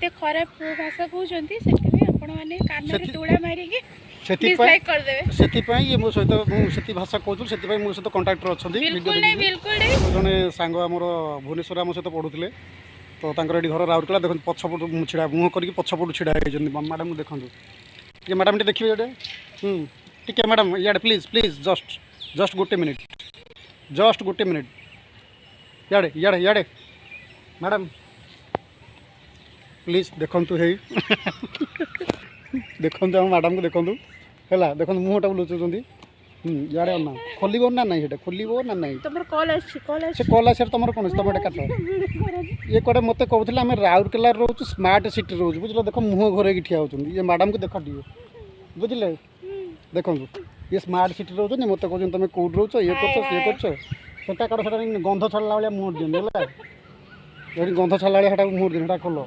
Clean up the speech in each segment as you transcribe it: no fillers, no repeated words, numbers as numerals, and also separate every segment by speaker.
Speaker 1: एते खराब भाषा कहउछंती सेति आपण माने कान रे तुड़ा मारी के डिसलाइक कर देबे
Speaker 2: सेति पई ये मो सहित मु सेति भाषा कहउछु सेति पई मो सहित कांटेक्ट अछंती
Speaker 1: बिल्कुल नहीं
Speaker 2: जने सांग हमर भुवनेश्वर हम सहित पढुतले तो तांकर एडी घर राउरकेला देखन पछपट छिडा मुह करके पछपट छिडा हे मैडम को देखंतु ये मैडम टे देखिए एडे ठीक है मैडम याड प्लीज प्लीज जस्ट गोटे मिनिट याडे याडे याडे मैडम प्लीज देखंतु हे देखंतु हम मैडम को देखंतु हैला देखंतु मुहटा लुचुचंती याडे ना खोलिबो ना नहीं हेटा खोलिबो ना नहीं
Speaker 1: तमर कॉल
Speaker 2: से कॉल आसर तमर कोन तम एटा काट ये कोडे मते कहउथले हम राउरकेला रोच स्मार्ट सिटी रोज बुझलो देखो मुह घरे की ठिया होचंदी ये मैडम को देख दियो बुझले देखंतु ये स्मार्ट सिटी रोच नि मते कहउछन तमे कोड रोच ये करछ सेटा काड सेटा गंध छडला वाला मुह दिन हैला ये गंध छडला वाला सेटा मुह दिन सेटा खोलो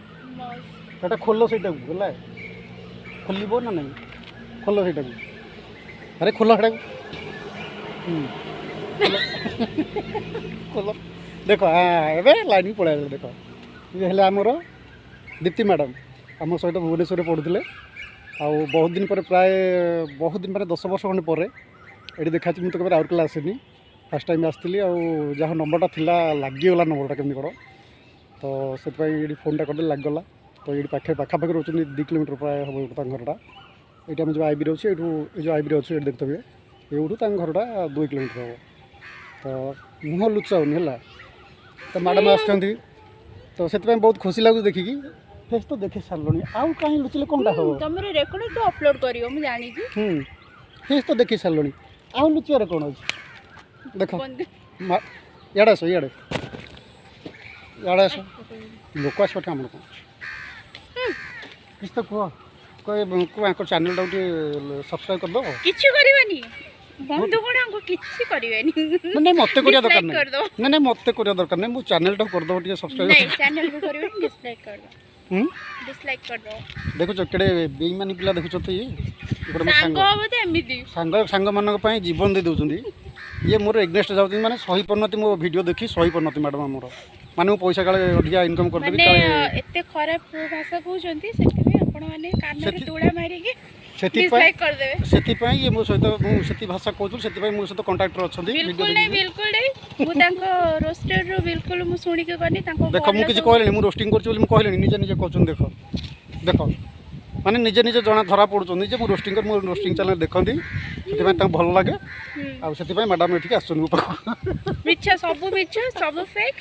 Speaker 2: सेटा खोलो सेटा हैला खोलिबो ना नहीं खोलो सेटा अरे खोलो सेटा खोलो देखो हाँ एबे लाइन पड़ा देखो ये हेले आमर दीप्ति मैडम आम सहित भुवनेश्वर पढ़ुले आ बहुत दिन पर प्राय 10 वर्ष खंडे पर ये देखा मुझे कभी राउरकेला आसनी फास्ट टाइम आसती जहाँ नंबरटा थिला लगिगला नंबरटा केमती कौन तो से फोन टा करदे लगिगला तो ये पाखापाखि रोच 2 किलोमीटर प्राय हम घरटा ये आम जो आईबी रोचे जो आईबी अच्छे देखते ये घरटा 2 किलोमीटर हम तो मुह लुचाऊनी है तो मैडम आसती तो से बहुत खुशी लगुच देखिकी फेस तो देखे सारे आउ कहीं लुचिले कौनटा हम
Speaker 1: तुम रेकॉर्ड तो अपलोड करियो मैं जानी छी
Speaker 2: फेस तो देखी सारे आउ लुचियार कौन अच्छे देख याडे आस याडे आस लोक आस आम किस तो कह कह चैनल टाइम सब्सक्राइब कर दो
Speaker 1: किछु करबानी बंधु कोन हमको किछि करबानी
Speaker 2: नहीं मते करिया दरकार नहीं नहीं मते करिया दरकार नहीं मु चैनल टा कर दो टिके सब्सक्राइब
Speaker 1: नहीं चैनल भी करबानी डिसलाइक कर दो डिसलाइक कर दो देखो
Speaker 2: केड़े बेईमानी पिला देखो तो ये
Speaker 1: सांग होबते एमिति
Speaker 2: सांग मान पई जीवन दे दउचंदी ये मोर एग्नेस्ट जाउचंदी माने सही परनति मो वीडियो देखी सही परनति मैडम हमर माने मो पैसा काले अधिका इनकम कर देबी
Speaker 1: काले एते खराब भाषा कहउछंती सेति आपण माने कान रे तुड़ा मारी के डिसलाइक कर देबे
Speaker 2: सेति पई ये मो सहित मु सेति भाषा कहउछु सेति पई मो सहित कांटेक्ट अछंदी
Speaker 1: बिल्कुल नहीं मु तांको रोस्टर रो बिल्कुल मु सुनी के करनी तांको
Speaker 2: देखो मु किछ कहलेनी मु रोस्टिंग करछु बोली मु कहलेनी निजे निजे कहछन देखो देखो माने निजे निजे जना धरा पड़ुछन जे मु रोस्टिंग कर मु रोस्टिंग चैनल देखंदी सेति पई तां भल लागे आ सेति पई मैडम एठी आछन ऊपर
Speaker 1: मिच्छा सब फेक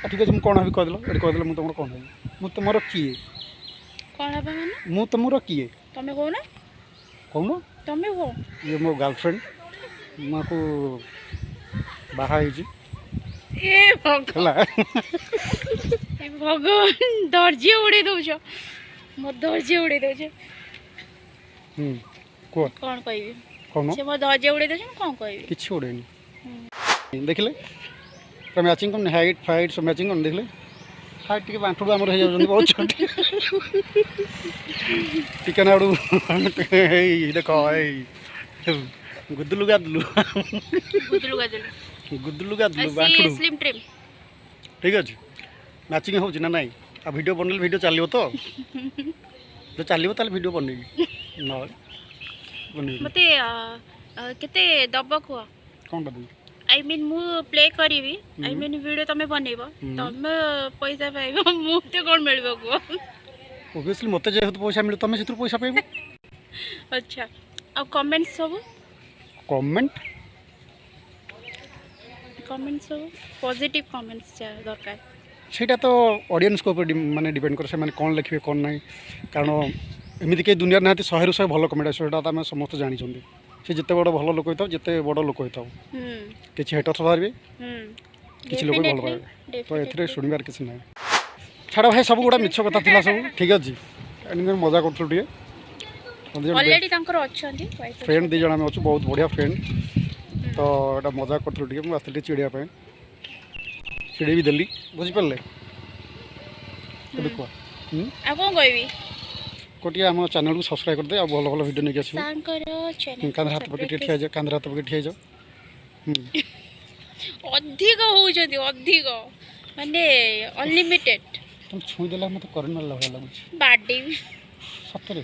Speaker 2: ठीक है मु कोन हबी कहदलो एठी कहदलो मु तमरो कोन हबी मु तमरो किए
Speaker 1: कोन हबा माने
Speaker 2: मु तमरो किए
Speaker 1: तमे को ना
Speaker 2: कौन
Speaker 1: तमे वो
Speaker 2: ये मो गर्लफ्रेंड माको बाहा हिजी
Speaker 1: ए भगवान दर्जी उड़े दउछ मो दर्जी उड़े दउछ
Speaker 2: को
Speaker 1: कोन कहबी
Speaker 2: कौन
Speaker 1: से मो दर्जी उड़े दउछ कोन कहबी
Speaker 2: किछ उड़ेनी देखले तो मैचिंग कोन हाइट फाइट सब मैचिंग कोन देखले हाइट टिके बांठू हमर हे जाउछन बहुत छोटी टिके नाडू हे देखो हे गुदलु गादलु बांठू
Speaker 1: स्लिम ट्रिम
Speaker 2: ठीक अछि मैचिंग हो ना नहीं आ वीडियो बनल वीडियो चलियो तो जो चलियो ताले वीडियो बनेबी न बनेबी
Speaker 1: मते केते दब को
Speaker 2: कोन बदल
Speaker 1: आई मीन मु प्ले करीबी आई मीन वीडियो तमे बनेबो तमे पैसा पाइबो मुते कोन मिलबो को
Speaker 2: ऑब्वियसली मते जे हत पैसा मिल तमे सेतु पैसा पाइबो
Speaker 1: अच्छा अब कमेंट्स सब कमेंट सब पॉजिटिव कमेंट्स दरकार
Speaker 2: सेटा तो ऑडियंस को ऊपर माने डिपेंड कर से माने कोन लिखबे कोन नहीं कारण एमिति के दुनिया नाती 100 रु 100 भलो कमेंट सेटा त हम समस्त जानि छथि से जिते बड़ भलो लोक होइतो जिते बड़ लोक होइतो किछि हेटर्स बाहरबे किछि लोक भलो पाए तो एथरे सुनिबार किछि नै छाड़ भाई सब गुडा मिछ कथा थिला सब ठीक अछि एनी मजा करथु टिए
Speaker 1: ऑलरेडी तांकर अछंती
Speaker 2: फ्रेंड दि जणा में अछि बहुत बढ़िया फ्रेंड तो एटा मजा करथु टिए मु आस्ते चिड़िया पे चिड़ी भी दिल्ली बुझी परले देखो
Speaker 1: आ कोन कहबी
Speaker 2: कोटिया हम चैनल को सब्सक्राइब कर दे आ भलो भलो वीडियो नै आसी
Speaker 1: तांकर चैनल
Speaker 2: कांधर हाथ पकड़ ठिया जा कांधर हाथ पकड़ ठिया जा
Speaker 1: अधिक हो जदी अधिक माने अनलिमिटेड
Speaker 2: तुम छुई देला मत करेन्ट मारला भल लगुच
Speaker 1: बाडे
Speaker 2: सତରେ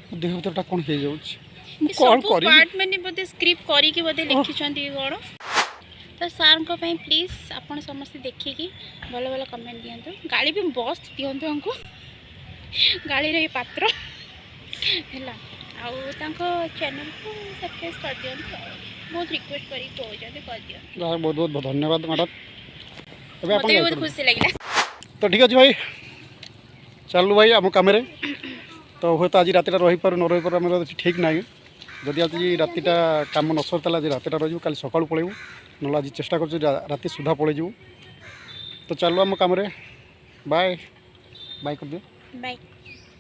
Speaker 2: ମୋ ଦେହ ଭିତରଟା କ'ଣ ହେଇଯାଉଛି ମୁଁ କ'ଣ
Speaker 1: ସବୁ
Speaker 2: କରିବି
Speaker 1: ପାର୍ଟ ମାନେ ବୋଧେ ସ୍କ୍ରିପ୍ଟ କରିକି ବୋଧେ ଲେଖିଛନ୍ତି କ'ଣ ତ ସାର୍ଙ୍କ ପାଇଁ ପ୍ଲିଜ୍ ଆପଣ ସମସ୍ତେ ଦେଖିକି ଭଲ ଭଲ କମେଣ୍ଟ ଦିଅନ୍ତୁ ଗାଳି ବି ବସ୍ ଦିଅନ୍ତୁ ଆମକୁ ଗାଳିର ଏ ପାତ୍ର ହେଲା ଆଉ ତାଙ୍କ ଚ୍ୟାନେଲକୁ ସବସ୍କ୍ରାଇବ୍ କରିଦିଅନ୍ତୁ ବହୁତ ରିକ୍ୱେଷ୍ଟ କରିକି କହୁଛନ୍ତି କରିଦିଅନ୍ତୁ
Speaker 2: ବହୁତ ବହୁତ ଧନ୍ୟବାଦ ମ୍ୟାଡ଼ାମ୍ ଏବେ ଆପଣ
Speaker 1: ମୋତେ ବି ବହୁତ ଖୁସି ଲାଗିଲା
Speaker 2: ତ ଠିକ୍ ଅଛି ଭାଇ ଚାଲୁ ଭାଇ ଆମ କାମରେ ତ ହୁଏତ ଆଜି ରାତିଟା ରହିପାରୁ ନ ରହିପାରୁ ଆମର କିଛି ଠିକ୍ ନାହିଁ ଯଦି ଆଜି ରାତିଟା କାମ ନ ସରିଥିଲା ଆଜି ରାତିଟା ରହିଯିବୁ କାଲି ସକାଳୁ ପଳେଇବୁ ନହେଲେ ଆଜି ଚେଷ୍ଟା କରୁଛୁ ରାତି ସୁଦ୍ଧା ପଳେଇଯିବୁ ତ ଚାଲୁ ଆମ କାମରେ ବାଏ ବାଏ କରିଦିଅ
Speaker 1: ବାଏ